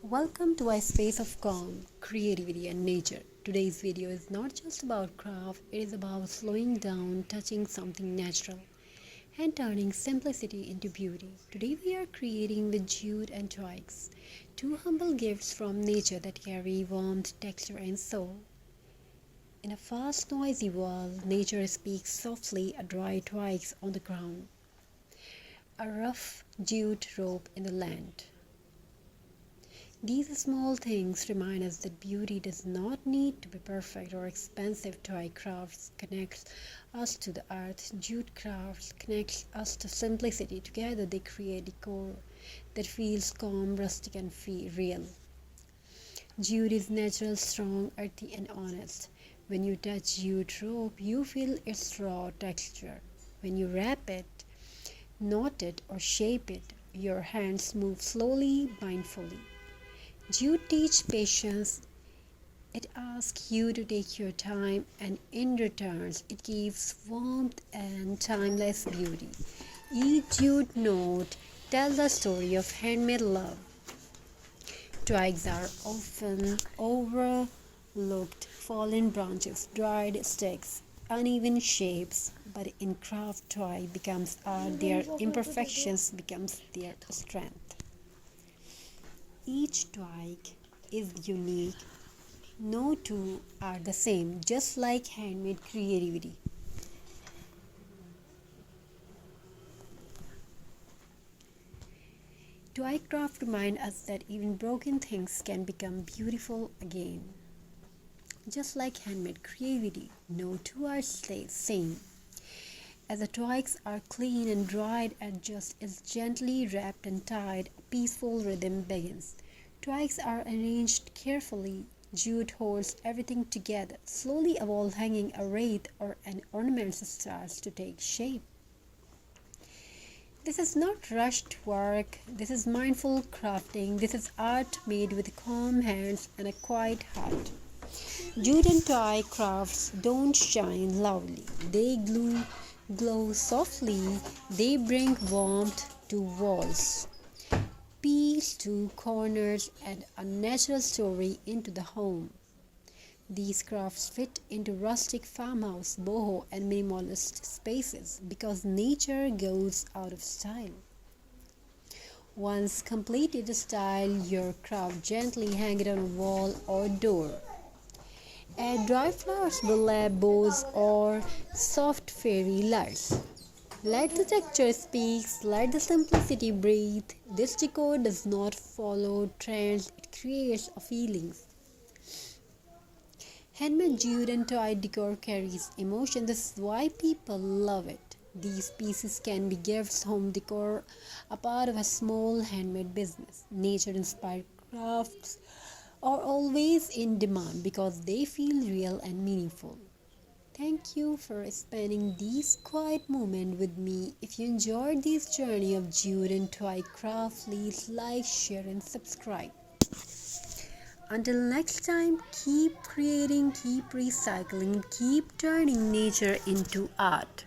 Welcome to a space of calm, creativity, and nature. Today's video is not just about craft, it is about slowing down, touching something natural, and turning simplicity into beauty. Today we are creating with jute and twigs, two humble gifts from nature that carry warmth, texture, and soul. In a fast, noisy world, nature speaks softly, a dry twigs on the ground, a rough jute rope in the land. These small things remind us that beauty does not need to be perfect or expensive. Toy crafts connects us to the earth. Jute crafts connects us to simplicity. Together they create decor that feels calm, rustic and real. Jute is natural, strong, earthy and honest. When you touch jute rope, you feel its raw texture. When you wrap it, knot it or shape it, your hands move slowly, mindfully. Jute teaches patience. It asks you to take your time, and in return, it gives warmth and timeless beauty. Each jute note tells a story of handmade love. Twigs are often overlooked, fallen branches, dried sticks, uneven shapes, but in craft, twig becomes art. Their imperfections becomes their strength. Each twig is unique. No two are the same, just like handmade creativity. Twig craft reminds us that even broken things can become beautiful again. Just like handmade creativity, no two are the same. As the twigs are clean and dried and just as gently wrapped and tied, a peaceful rhythm begins. Twigs are arranged carefully. Jute holds everything together. Slowly a wall hanging, a wreath, or an ornament starts to take shape. This is not rushed work. This is mindful crafting. This is art made with calm hands and a quiet heart. Jute and twig crafts don't shine loudly. They glow softly. They bring warmth to walls, peace to corners, and a natural story into the home. These crafts fit into rustic farmhouse, boho, and minimalist spaces because nature goes out of style. Once completed style your craft, gently hang it on a wall or door. Add dry flowers, burlap bows, or soft fairy lights. Let the texture speak, let the simplicity breathe. This decor does not follow trends, it creates a feeling. Handmade jute and toy decor carries emotion. This is why people love it. These pieces can be gifts, home decor, a part of a small handmade business. Nature-inspired crafts are always in demand because they feel real and meaningful. Thank you for spending these quiet moments with me. If you enjoyed this journey of jute and twig craft, please like, share and subscribe. Until next time, keep creating, keep recycling, keep turning nature into art.